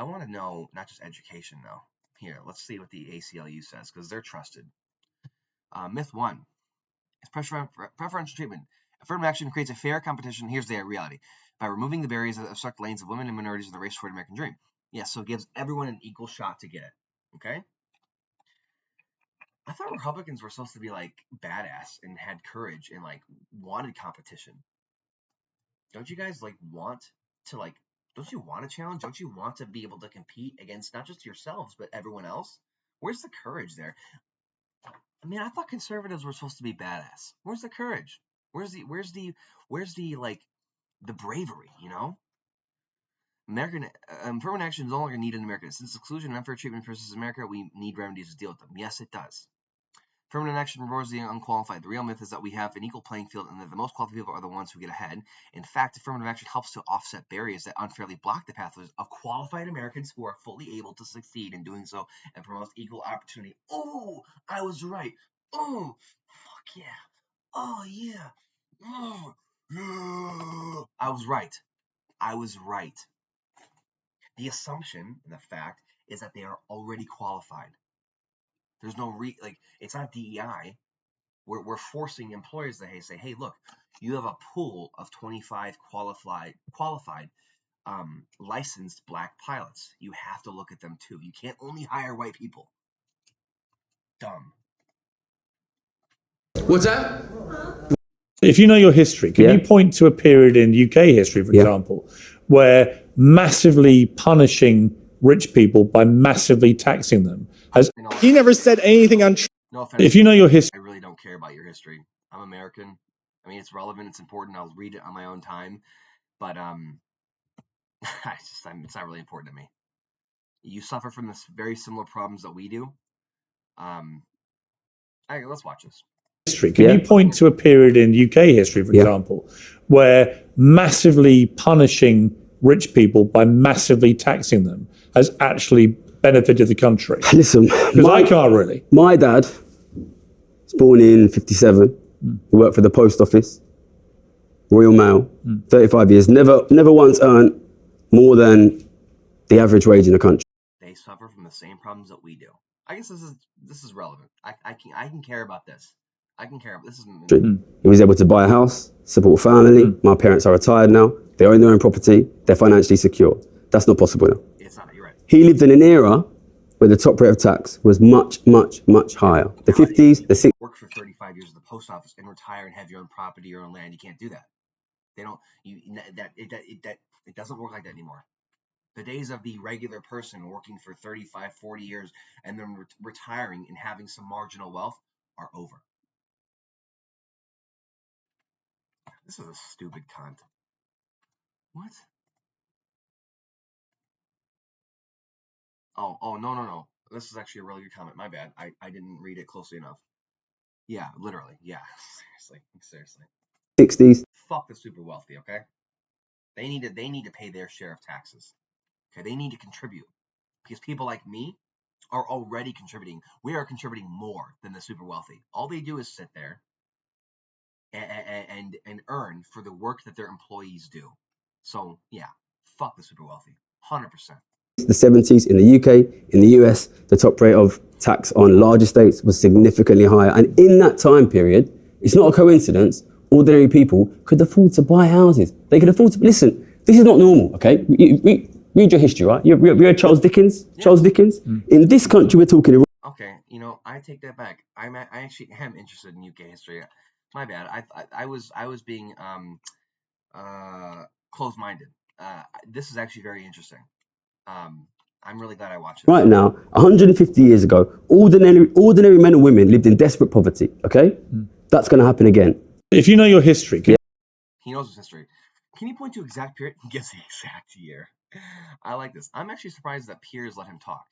want to know not just education, though. Here, let's see what the ACLU says, because they're trusted. Myth 1 is preferential treatment. Affirmative action creates a fair competition. Here's the reality. By removing the barriers that obstruct lanes of women and minorities in the race toward American dream. Yes, so it gives everyone an equal shot to get it. Okay? I thought Republicans were supposed to be like badass and had courage and like wanted competition. Don't you guys like want to like, don't you want a challenge? Don't you want to be able to compete against not just yourselves, but everyone else? Where's the courage there? I mean, I thought conservatives were supposed to be badass. Where's the courage? Where's the like the bravery, you know? American affirmative action is no longer needed in America. Since exclusion and unfair treatment versus America, we need remedies to deal with them. Yes, it does. Affirmative action rewards the unqualified. The real myth is that we have an equal playing field and that the most qualified people are the ones who get ahead. In fact, affirmative action helps to offset barriers that unfairly block the pathways of qualified Americans who are fully able to succeed in doing so and promotes equal opportunity. Oh, I was right. Oh, fuck yeah. Oh, yeah. Oh, yeah. I was right. I was right. The assumption and the fact is that they are already qualified. There's no it's not DEI. We're forcing employers to say, hey, look, you have a pool of 25 qualified licensed black pilots. You have to look at them too. You can't only hire white people. Dumb. What's that? If you know your history, can you point to a period in UK history, for example, where massively punishing rich people by massively taxing them has... He never said anything untrue. No offense. If you know your history... I really don't care about your history. I'm American. I mean, it's relevant. It's important. I'll read it on my own time. But it's not really important to me. You suffer from this very similar problems that we do. Let's watch this. History. Can you point to a period in UK history, for example, where massively punishing rich people by massively taxing them has actually benefited the country? Listen, because I can't really. My dad was born in 57. He worked for the post office, Royal Mail, 35 years. Never once earned more than the average wage in the country. They suffer from the same problems that we do. I guess this is relevant. I can care about this. I can care about this. He was able to buy a house, support a family. My parents are retired now. They own their own property. They're financially secure. That's not possible now. It's not. You're right. He lived in an era where the top rate of tax was much, much, much higher. The 50s, the 60s. Work for 35 years at the post office and retire and have your own property, your own land. You can't do that. They don't. It doesn't work like that anymore. The days of the regular person working for 35, 40 years and then retiring and having some marginal wealth are over. This is a stupid cunt. What? Oh, no. This is actually a really good comment. My bad. I didn't read it closely enough. Yeah, literally. Yeah, seriously. 60s. Fuck the super wealthy, okay? They need to pay their share of taxes. Okay, they need to contribute. Because people like me are already contributing. We are contributing more than the super wealthy. All they do is sit there and earn for the work that their employees do. So, yeah, fuck the super wealthy. 100%. The 70s, in the UK, in the US, the top rate of tax on large estates was significantly higher. And in that time period, it's not a coincidence, ordinary people could afford to buy houses. They could afford to... Listen, this is not normal, okay? Read your history, right? You read Charles Dickens? Yeah. Charles Dickens? In this country, we're talking... Okay, I take that back. I actually am interested in UK history. My bad. I was being closed-minded. This is actually very interesting. I'm really glad I watched it. Right now, 150 years ago, ordinary men and women lived in desperate poverty, okay? That's going to happen again. If you know your history... He knows his history. Can you point to exact period? He gives the exact year. I like this. I'm actually surprised that peers let him talk.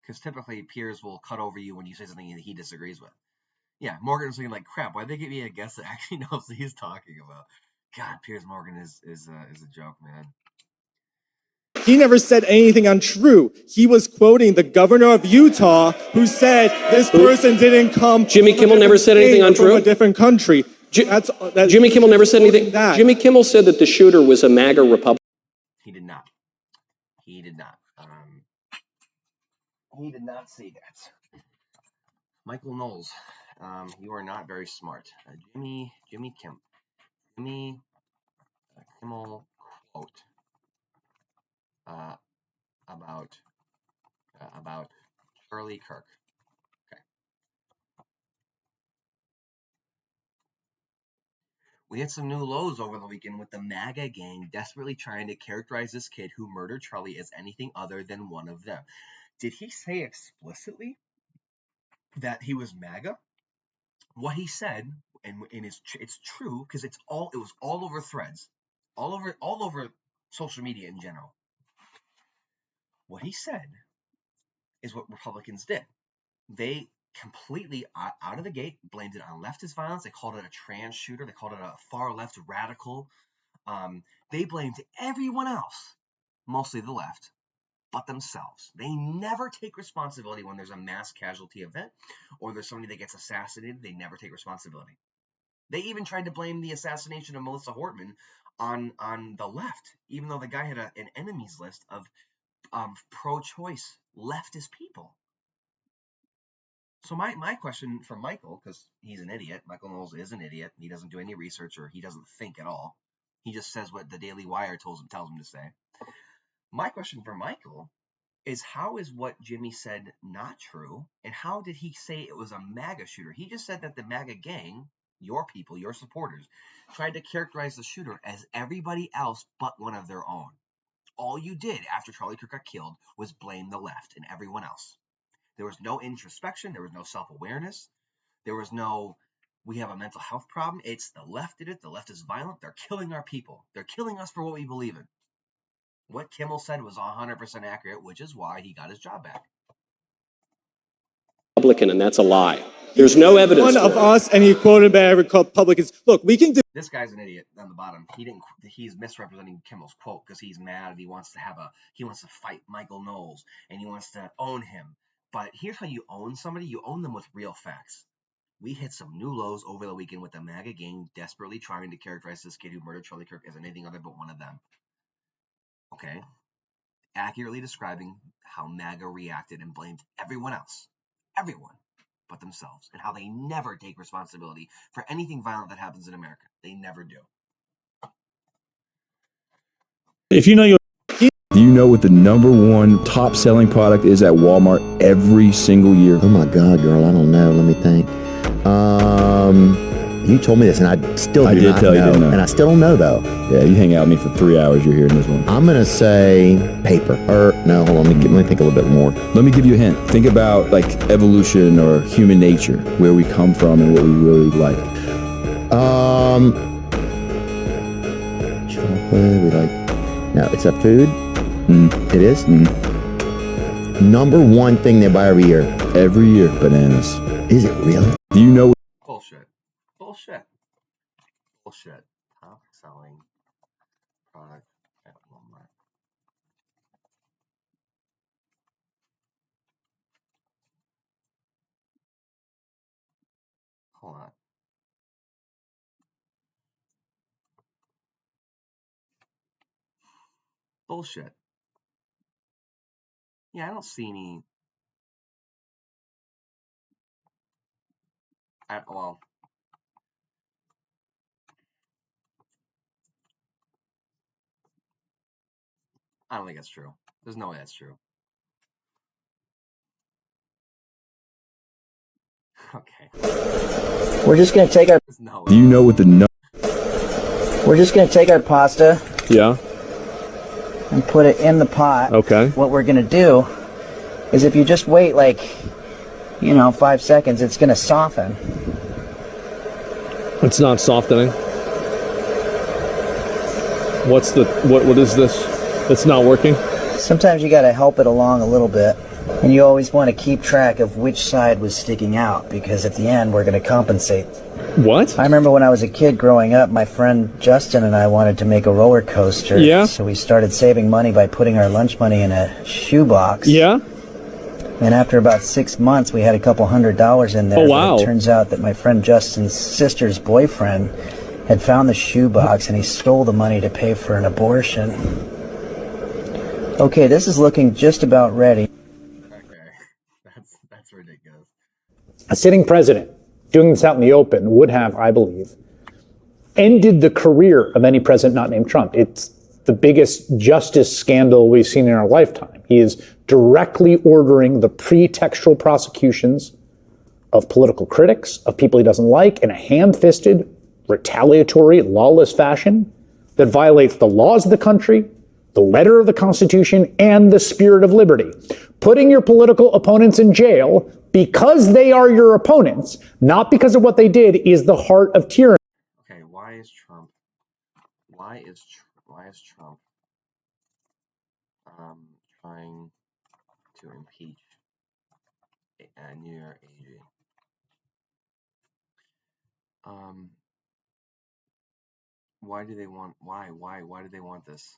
Because typically, peers will cut over you when you say something that he disagrees with. Yeah, Morgan's looking like, crap, why'd they give me a guest that actually knows what he's talking about? God, Piers Morgan is a joke, man. he never said anything untrue. He was quoting the governor of Utah, who said this person didn't come. Jimmy Kimmel never said anything untrue? From a different country. Jimmy Kimmel never said anything. Jimmy Kimmel said that the shooter was a MAGA Republican. He did not. He did not. He did not say that. Michael Knowles, you are not very smart. Jimmy Kimmel quote about Charlie Kirk. Okay. We had some new lows over the weekend with the MAGA gang desperately trying to characterize this kid who murdered Charlie as anything other than one of them. Did he say explicitly that he was MAGA? What he said, and it's true because it was all over threads, all over social media in general. What he said is what Republicans did. They completely, out of the gate, blamed it on leftist violence. They called it a trans shooter. They called it a far-left radical. They blamed everyone else, mostly the left, but themselves. They never take responsibility when there's a mass casualty event or there's somebody that gets assassinated. They never take responsibility. They even tried to blame the assassination of Melissa Hortman on the left, even though the guy had an enemies list of pro-choice leftist people. So my question for Michael, because he's an idiot, Michael Knowles is an idiot. He doesn't do any research or he doesn't think at all. He just says what the Daily Wire tells him to say. My question for Michael is, how is what Jimmy said not true, and how did he say it was a MAGA shooter? He just said that the MAGA gang, your people, your supporters, tried to characterize the shooter as everybody else but one of their own. All you did after Charlie Kirk got killed was blame the left and everyone else. There was no introspection. There was no self-awareness. There was no, we have a mental health problem. It's the left did it. The left is violent. They're killing our people. They're killing us for what we believe in. What Kimmel said was 100% accurate, which is why he got his job back. Republican, and that's a lie. There's no evidence. One of us, and he quoted by Republicans. Look, we can do. This guy's an idiot on the bottom. He's misrepresenting Kimmel's quote because he's mad and he wants to fight Michael Knowles and he wants to own him. But here's how you own somebody. You own them with real facts. We hit some new lows over the weekend with the MAGA gang desperately trying to characterize this kid who murdered Charlie Kirk as anything other but one of them. Okay? Accurately describing how MAGA reacted and blamed everyone else. Everyone but themselves, and how they never take responsibility for anything violent that happens in America. They never do. If you know your... Do you know what the #1 top selling product is at Walmart every single year? Oh my God, girl, I don't know. Let me think. You told me this, and I still do not know. You didn't know. And I still don't know, though. Yeah, you hang out with me for 3 hours, you're hearing this one. I'm going to say paper. Or, no, hold on, let me think a little bit more. Let me give you a hint. Think about, like, evolution or human nature, where we come from and what we really like. Chocolate, we like... No, it's a food? It is? #1 thing they buy every year. Every year, bananas. Is it really? Do you know... Bullshit. Top selling product at Walmart. Hold on. Bullshit. Yeah, I don't see any. Well. I don't think that's true. There's no way that's true. Okay. We're just gonna take our. Do you know what the We're just gonna take our pasta. Yeah. And put it in the pot. Okay. What we're gonna do is, if you just wait, 5 seconds, it's gonna soften. It's not softening. What is this? It's not working? Sometimes you gotta help it along a little bit. And you always want to keep track of which side was sticking out, because at the end we're going to compensate. What? I remember when I was a kid growing up, my friend Justin and I wanted to make a roller coaster. Yeah. So we started saving money by putting our lunch money in a shoebox. Yeah. And after about 6 months, we had a couple $100 in there. Oh, wow. But it turns out that my friend Justin's sister's boyfriend had found the shoebox and he stole the money to pay for an abortion. Okay, this is looking just about ready. That's ridiculous. A sitting president doing this out in the open would have, I believe, ended the career of any president not named Trump. It's the biggest justice scandal we've seen in our lifetime. He is directly ordering the pretextual prosecutions of political critics, of people he doesn't like, in a ham-fisted, retaliatory, lawless fashion that violates the laws of the country, the letter of the Constitution, and the spirit of liberty. Putting your political opponents in jail because they are your opponents, not because of what they did, is the heart of tyranny. Okay, why is Trump trying to impeach a New York AG? Why do they want this?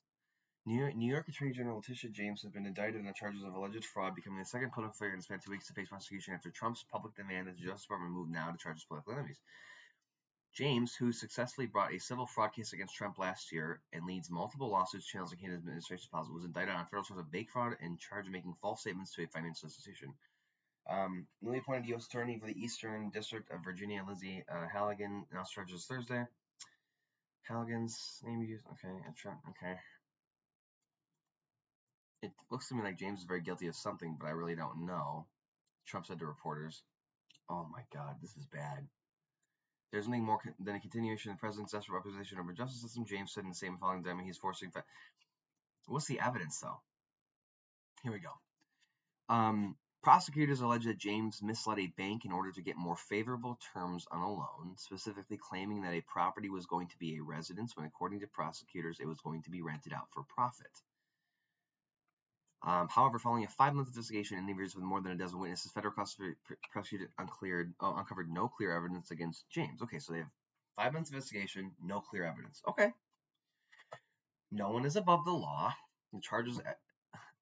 New York Attorney General Letitia James has been indicted on charges of alleged fraud, becoming the second political figure in the span of 2 weeks to face prosecution after Trump's public demand that the Justice Department move now to charge his political enemies. James, who successfully brought a civil fraud case against Trump last year and leads multiple lawsuits challenging his administration's policy, was indicted on federal charges of bank fraud and charged of making false statements to a financial institution. Newly appointed U.S. Attorney for the Eastern District of Virginia, Lizzie Halligan, announced charges Thursday. Halligan's name used. Okay. It looks to me like James is very guilty of something, but I really don't know. Trump said to reporters. Oh my God, this is bad. There's nothing more than a continuation of the president's desperate opposition over the justice system, James said in the statement following indictment. He's forcing. What's the evidence, though? Here we go. Prosecutors allege that James misled a bank in order to get more favorable terms on a loan, specifically claiming that a property was going to be a residence when, according to prosecutors, it was going to be rented out for profit. However, following a 5-month investigation and interviews with more than a dozen witnesses, federal prosecutors uncovered no clear evidence against James. Okay, so they have 5 months investigation, no clear evidence. Okay. No one is above the law. The charges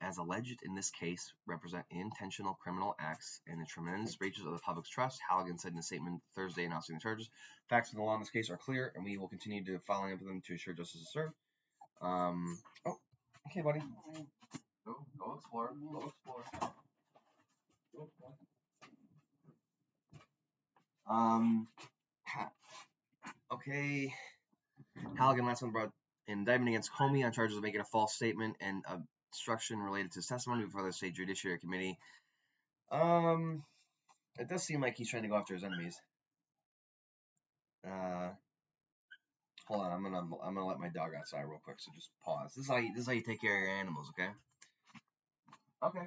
as alleged in this case represent intentional criminal acts and the tremendous breaches of the public's trust, Halligan said in a statement Thursday announcing the charges. Facts of the law in this case are clear, and we will continue to follow up with them to ensure justice is served. Okay, buddy. Go explore. Okay. Halligan last month brought an indictment against Comey on charges of making a false statement and obstruction related to his testimony before the state judiciary committee. It does seem like he's trying to go after his enemies. Hold on, I'm gonna let my dog outside real quick. So just pause. This is how you take care of your animals, okay? Okay.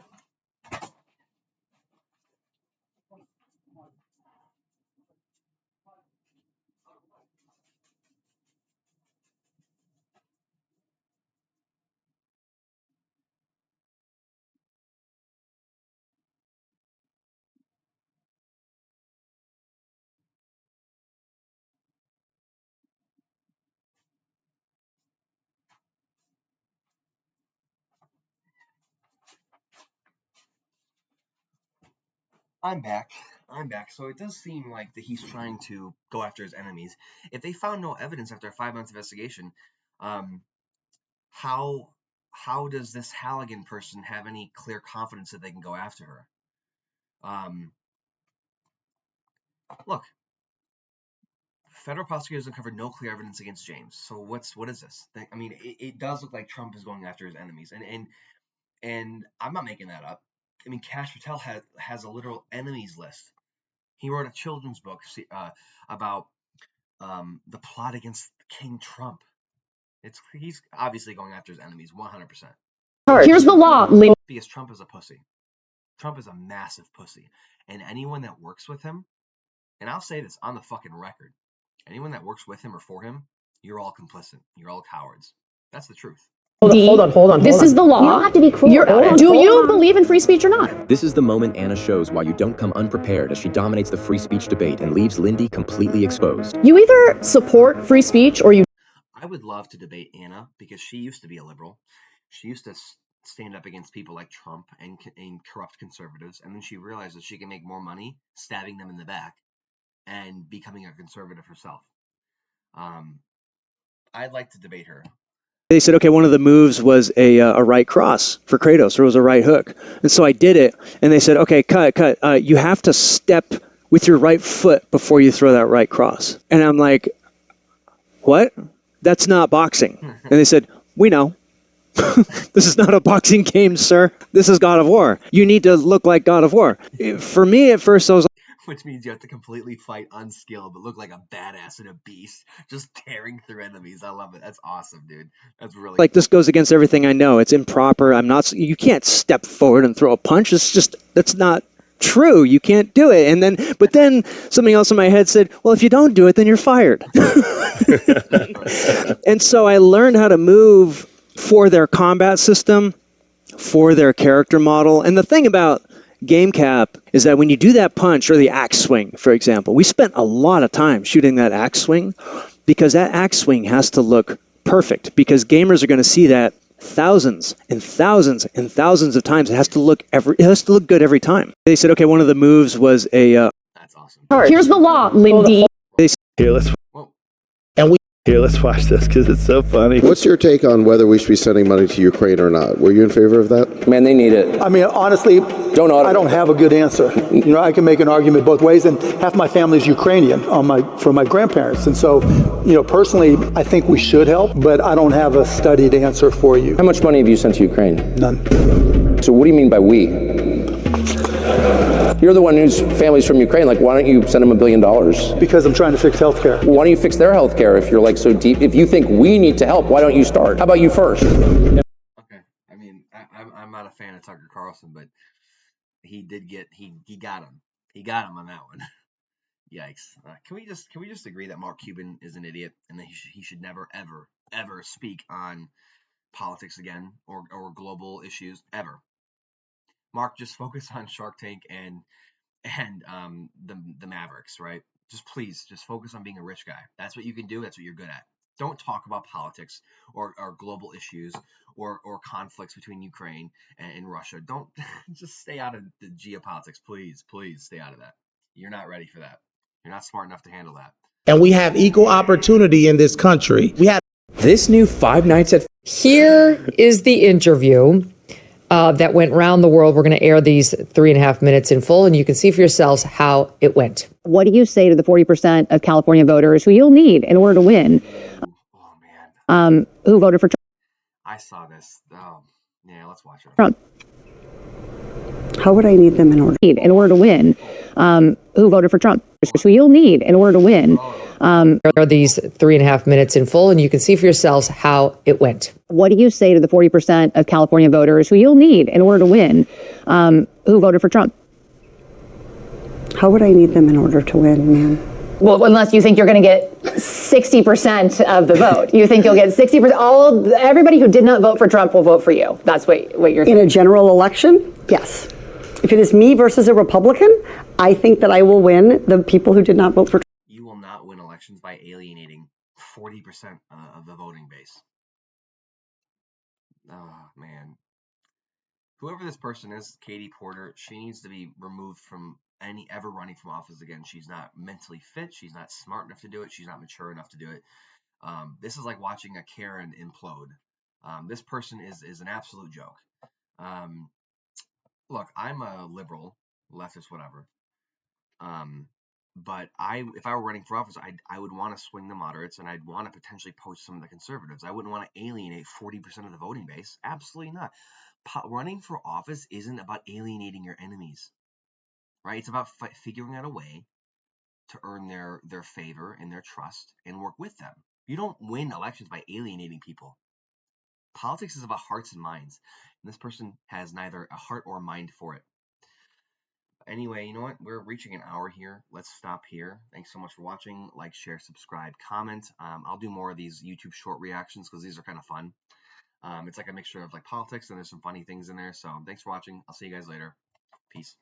I'm back. So it does seem like that he's trying to go after his enemies. If they found no evidence after a 5-month investigation, how does this Halligan person have any clear confidence that they can go after her? Look, federal prosecutors uncovered no clear evidence against James. So what is this? I mean, it does look like Trump is going after his enemies, and I'm not making that up. I mean, Kash Patel has a literal enemies list. He wrote a children's book about the plot against King Trump. He's obviously going after his enemies 100%. Here's the law. Because Trump is a pussy. Trump is a massive pussy. And anyone that works with him, and I'll say this on the fucking record, anyone that works with him or for him, you're all complicit. You're all cowards. That's the truth. Hold on. This is the law. You don't have to be cruel about it. Do you believe in free speech or not? This is the moment Anna shows why you don't come unprepared as she dominates the free speech debate and leaves Lindy completely exposed. You either support free speech or you. I would love to debate Anna because she used to be a liberal. She used to stand up against people like Trump and corrupt conservatives, and then she realized that she can make more money stabbing them in the back and becoming a conservative herself. I'd like to debate her. They said, okay, one of the moves was a right cross for Kratos. There was a right hook. And so I did it. And they said, okay, cut. You have to step with your right foot before you throw that right cross. And I'm like, what? That's not boxing. And they said, we know. This is not a boxing game, sir. This is God of War. You need to look like God of War. For me, at first, I was Which means you have to completely fight unskilled, but look like a badass and a beast, just tearing through enemies. I love it. That's awesome, dude. That's really like, cool. this goes against everything I know. It's improper. You can't step forward and throw a punch. That's not true. You can't do it. But then something else in my head said, well, if you don't do it, then you're fired. And so I learned how to move for their combat system, for their character model. And the thing about Game Cap is that when you do that punch or the axe swing, for example, we spent a lot of time shooting that axe swing because that axe swing has to look perfect because gamers are going to see that thousands and thousands and thousands of times. It has to look good every time. They said, okay, one of the moves was a That's awesome. Here's the law, Lindy. Here, let's watch this because it's so funny. What's your take on whether we should be sending money to Ukraine or not? Were you in favor of that? Man, they need it. I mean, honestly, I don't have a good answer. I can make an argument both ways, and half my family is Ukrainian from my grandparents. And so, personally, I think we should help, but I don't have a studied answer for you. How much money have you sent to Ukraine? None. So what do you mean by we? You're the one whose family's from Ukraine. Like, why don't you send them $1 billion? Because I'm trying to fix healthcare. Why don't you fix their healthcare if you're like so deep? If you think we need to help, why don't you start? How about you first? Okay. I mean, I'm not a fan of Tucker Carlson, but he got him. He got him on that one. Yikes. Can we just agree that Mark Cuban is an idiot and that he should never, ever speak on politics again or global issues ever? Mark, just focus on Shark Tank and the Mavericks, right? Just focus on being a rich guy. That's what you can do. That's what you're good at. Don't talk about politics or global issues or conflicts between Ukraine and Russia. Don't just stay out of the geopolitics, please. Please stay out of that. You're not ready for that. You're not smart enough to handle that. And we have equal opportunity in this country. We have this new Five Nights at. Here is the interview that went round the world. We're going to air these 3.5 minutes in full, and you can see for yourselves how it went. What do you say to the 40% of California voters who you'll need in order to win? Who voted for Trump? I saw this. Oh, yeah, let's watch it. Trump. How would I need them in order to win? Who voted for Trump? Who you'll need in order to win. Are these 3.5 minutes in full, and you can see for yourselves how it went. What do you say to the 40% of California voters who you'll need in order to win? Who voted for Trump? How would I need them in order to win, man? Well, unless you think you're going to get 60% of the vote. You think you'll get 60%. Everybody who did not vote for Trump will vote for you. That's what you're thinking. In a general election, yes. If it is me versus a Republican, I think that I will win the people who did not vote for Trump. You will not win elections by alienating 40% of the voting base. Oh, man. Whoever this person is, Katie Porter, she needs to be removed from ever running from office again. She's not mentally fit. She's not smart enough to do it. She's not mature enough to do it. This is like watching a Karen implode. This person is an absolute joke. Look, I'm a liberal, leftist, whatever. But if I were running for office, I would want to swing the moderates, and I'd want to potentially poach some of the conservatives. I wouldn't want to alienate 40% of the voting base. Absolutely not. Running for office isn't about alienating your enemies, right? It's about figuring out a way to earn their favor and their trust and work with them. You don't win elections by alienating people. Politics is about hearts and minds, and this person has neither a heart or mind for it. Anyway, you know what? We're reaching an hour here. Let's stop here. Thanks so much for watching. Like, share, subscribe, comment. I'll do more of these YouTube short reactions because these are kind of fun. It's like a mixture of like politics and there's some funny things in there. So thanks for watching. I'll see you guys later. Peace.